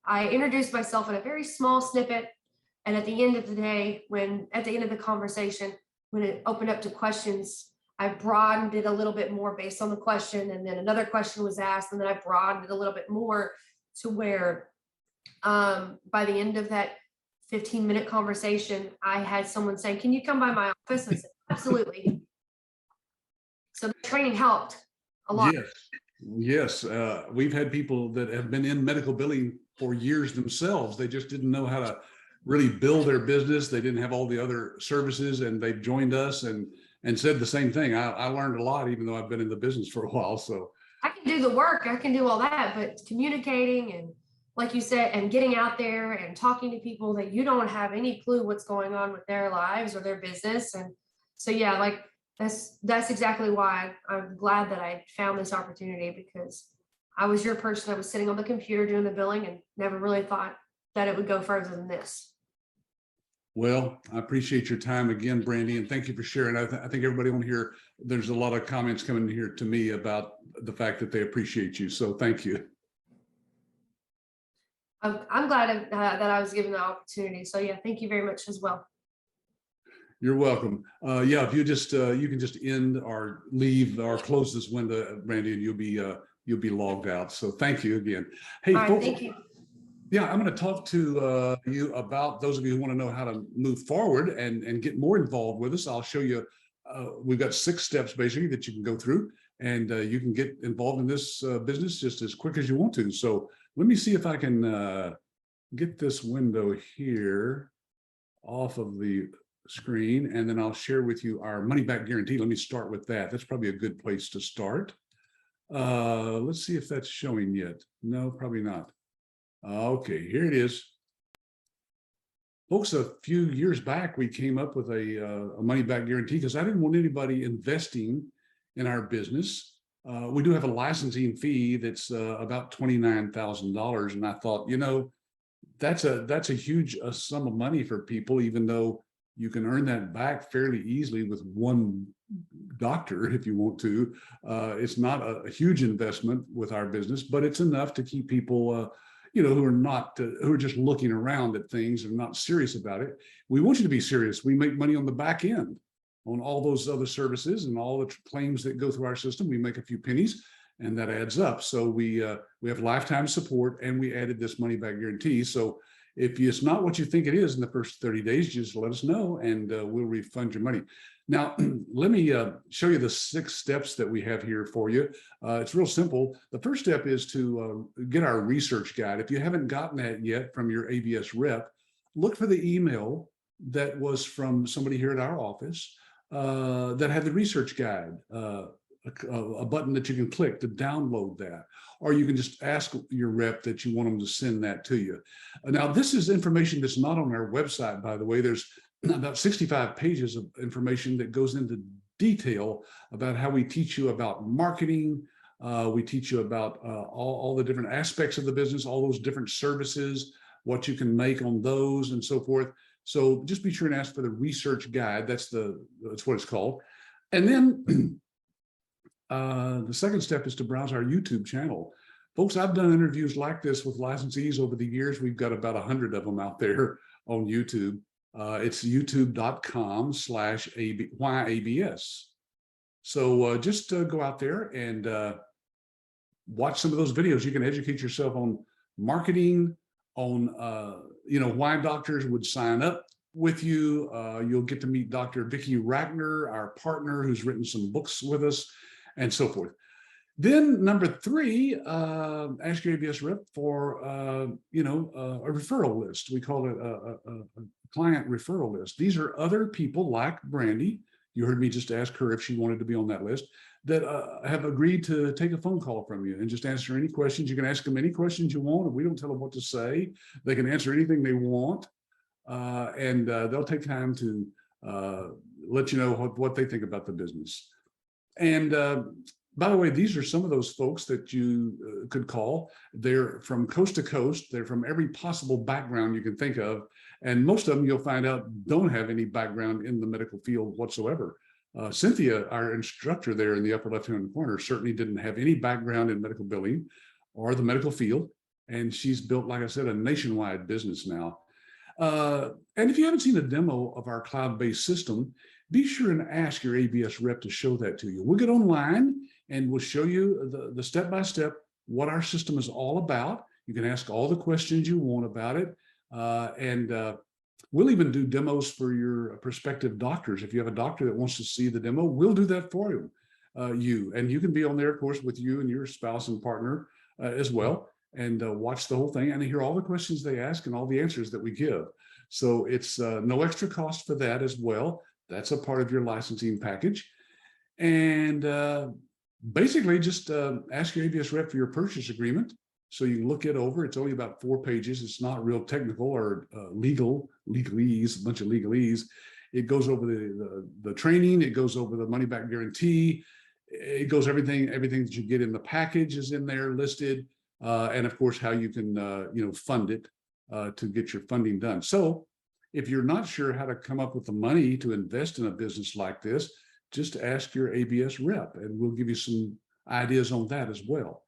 [SPEAKER 2] I introduced myself in a very small snippet. And at the end of the day, at the end of the conversation, when it opened up to questions, I broadened it a little bit more based on the question. And then another question was asked, and then I broadened it a little bit more to where, by the end of that 15-minute conversation, I had someone saying, can you come by my office? I said, absolutely. So the training helped a lot.
[SPEAKER 1] Yes. Yes. We've had people that have been in medical billing for years themselves. They just didn't know how to really build their business. They didn't have all the other services, and they've joined us and said the same thing. I learned a lot, even though I've been in the business for a while. So
[SPEAKER 2] I can do the work, I can do all that, but communicating and, like you said, and getting out there and talking to people that you don't have any clue what's going on with their lives or their business. And so, yeah, like that's exactly why I'm glad that I found this opportunity, because I was your person. I was sitting on the computer doing the billing and never really thought that it would go further than this.
[SPEAKER 1] well, I appreciate your time again, Brandee, and thank you for sharing. I think everybody on here, there's a lot of comments coming here to me about the fact that they appreciate you. So thank you.
[SPEAKER 2] I'm glad that I was given the opportunity. So yeah, thank you very much as well.
[SPEAKER 1] You're welcome. Yeah, if you just you can just end or leave or close this window, Brandee, and you'll be logged out. So thank you again. Hey,
[SPEAKER 2] All right,
[SPEAKER 1] folks.
[SPEAKER 2] thank you.
[SPEAKER 1] Yeah, I'm going to talk to you about those of you who want to know how to move forward and get more involved with us. I'll show you. We've got 6 steps basically that you can go through, and you can get involved in this business just as quick as you want to. So let me see if I can get this window here off of the screen, and then I'll share with you our money back guarantee. Let me start with that. That's probably a good place to start. Let's see if that's showing yet. No, probably not. Okay, here it is. Folks, a few years back, we came up with a money back guarantee because I didn't want anybody investing in our business. We do have a licensing fee that's about $29,000. And I thought, that's a huge sum of money for people, even though you can earn that back fairly easily with one doctor if you want to. It's not a huge investment with our business, but it's enough to keep people who are not, who are just looking around at things and not serious about it. We want you to be serious. We make money on the back end on all those other services and all the claims that go through our system. We make a few pennies, and that adds up. So we have lifetime support, and we added this money back guarantee. So if it's not what you think it is in the first 30 days, just let us know, and we'll refund your money. Now, let me show you the 6 steps that we have here for you. It's real simple. The first step is to get our research guide. If you haven't gotten that yet from your ABS rep, look for the email that was from somebody here at our office that had the research guide, a button that you can click to download that, or you can just ask your rep that you want them to send that to you. Now, this is information that's not on our website, by the way. There's about 65 pages of information that goes into detail about how we teach you about marketing. We teach you about all the different aspects of the business, all those different services, what you can make on those and so forth. So just be sure and ask for the research guide. That's what it's called. And then the second step is to browse our YouTube channel. Folks, I've done interviews like this with licensees over the years. We've got about 100 of them out there on YouTube. It's youtube.com/YABS. So just go out there and watch some of those videos. You can educate yourself on marketing, on why doctors would sign up with you. You'll get to meet Dr. Vicki Rackner, our partner, who's written some books with us, and so forth. Then number 3, ask your ABS rep for a referral list. We call it a client referral list. These are other people like Brandee. You heard me just ask her if she wanted to be on that list, that have agreed to take a phone call from you and just answer any questions. You can ask them any questions you want, and we don't tell them what to say. They can answer anything they want, and they'll take time to let you know what they think about the business. And By the way, these are some of those folks that you could call. They're from coast to coast. They're from every possible background you can think of. And most of them you'll find out don't have any background in the medical field whatsoever. Cynthia, our instructor there in the upper left-hand corner, certainly didn't have any background in medical billing or the medical field. And she's built, like I said, a nationwide business now. And if you haven't seen a demo of our cloud-based system, be sure and ask your ABS rep to show that to you. We'll get online and we'll show you the step-by-step what our system is all about. You can ask all the questions you want about it. We'll even do demos for your prospective doctors. If you have a doctor that wants to see the demo, we'll do that for you. And you can be on there, of course, with you and your spouse and partner as well, and watch the whole thing and hear all the questions they ask and all the answers that we give. So it's no extra cost for that as well. That's a part of your licensing package. And basically just ask your ABS rep for your purchase agreement so you can look it over. It's only about 4 pages. It's not real technical or legalese, a bunch of legalese. It goes over the training. It goes over the money back guarantee. It goes everything that you get in the package is in there listed. And of course, how you can fund it to get your funding done. So if you're not sure how to come up with the money to invest in a business like this, just ask your ABS rep and we'll give you some ideas on that as well.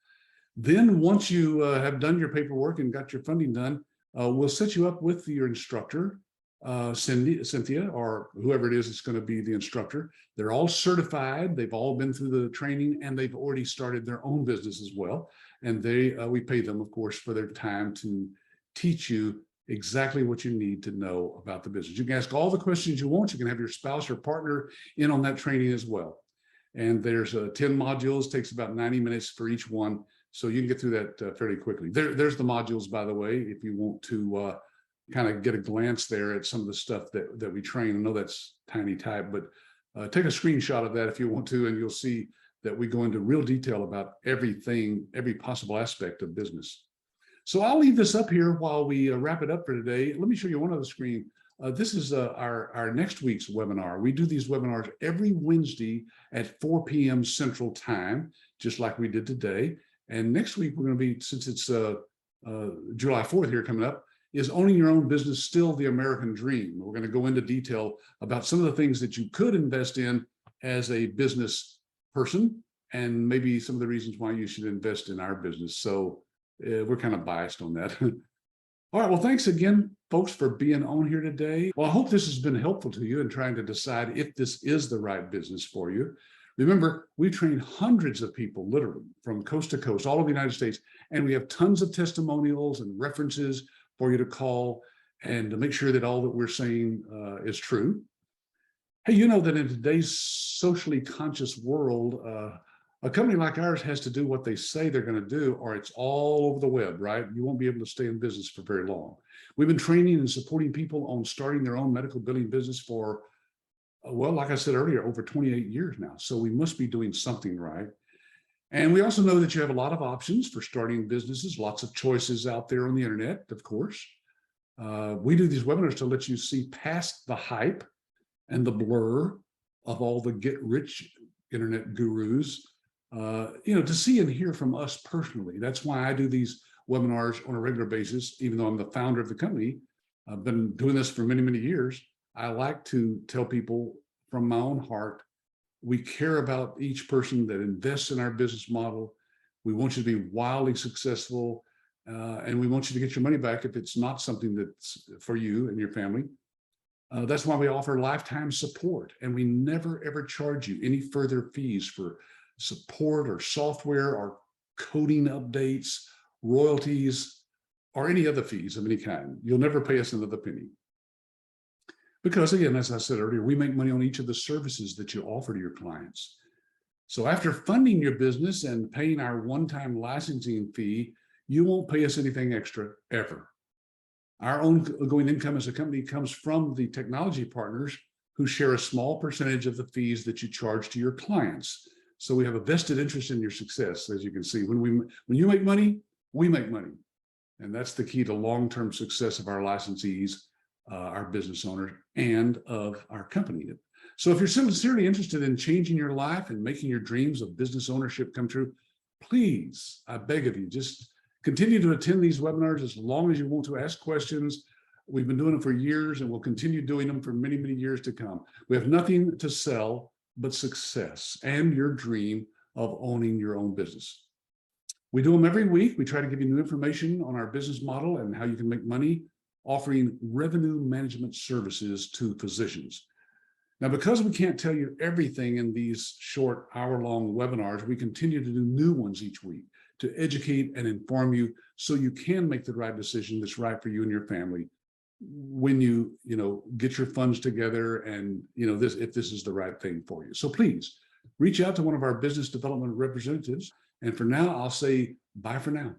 [SPEAKER 1] Then once you have done your paperwork and got your funding done, we'll set you up with your instructor, Cynthia, or whoever it is that's going to be the instructor. They're all certified. They've all been through the training and they've already started their own business as well. And we pay them, of course, for their time to teach you exactly what you need to know about the business. You can ask all the questions you want. You can have your spouse or partner in on that training as well. And there's 10 modules, takes about 90 minutes for each one. So you can get through that fairly quickly. There's the modules, by the way, if you want to kind of get a glance there at some of the stuff that we train. I know that's tiny type, but take a screenshot of that if you want to, and you'll see that we go into real detail about everything, every possible aspect of business. So I'll leave this up here while we wrap it up for today. Let me show you one other screen. This is our next week's webinar. We do these webinars every Wednesday at 4 p.m. Central Time, just like we did today. And next week, we're going to be, since it's July 4th here coming up, is Owning Your Own Business Still the American Dream? We're going to go into detail about some of the things that you could invest in as a business person, and maybe some of the reasons why you should invest in our business. So we're kind of biased on that. All right, well, thanks again, folks, for being on here today. Well, I hope this has been helpful to you in trying to decide if this is the right business for you. Remember, we train hundreds of people, literally, from coast to coast, all over the United States, and we have tons of testimonials and references for you to call and to make sure that all that we're saying is true. Hey, you know that in today's socially conscious world, a company like ours has to do what they say they're going to do, or it's all over the web, right? You won't be able to stay in business for very long. We've been training and supporting people on starting their own medical billing business for, well, like I said earlier, over 28 years now. So we must be doing something right. And we also know that you have a lot of options for starting businesses, lots of choices out there on the internet, of course. We do these webinars to let you see past the hype and the blur of all the get-rich internet gurus, to see and hear from us personally. That's why I do these webinars on a regular basis, even though I'm the founder of the company. I've been doing this for many, many years. I like to tell people from my own heart, we care about each person that invests in our business model. We want you to be wildly successful, and we want you to get your money back if it's not something that's for you and your family. That's why we offer lifetime support, and we never, ever charge you any further fees for support or software or coding updates, royalties, or any other fees of any kind. You'll never pay us another penny. Because again, as I said earlier, we make money on each of the services that you offer to your clients. So after funding your business and paying our one-time licensing fee, you won't pay us anything extra ever. Our ongoing income as a company comes from the technology partners who share a small percentage of the fees that you charge to your clients. So we have a vested interest in your success, as you can see. When you make money, we make money. And that's the key to long-term success of our licensees, our business owners, and of our company. So if you're sincerely interested in changing your life and making your dreams of business ownership come true, please, I beg of you, just continue to attend these webinars as long as you want to, ask questions. We've been doing them for years and we'll continue doing them for many, many years to come. We have nothing to sell but success and your dream of owning your own business. We do them every week. We try to give you new information on our business model and how you can make money offering revenue management services to physicians. Now, because we can't tell you everything in these short hour-long webinars, we continue to do new ones each week to educate and inform you so you can make the right decision that's right for you and your family when you get your funds together and if this is the right thing for you. So please reach out to one of our business development representatives. And for now, I'll say bye for now.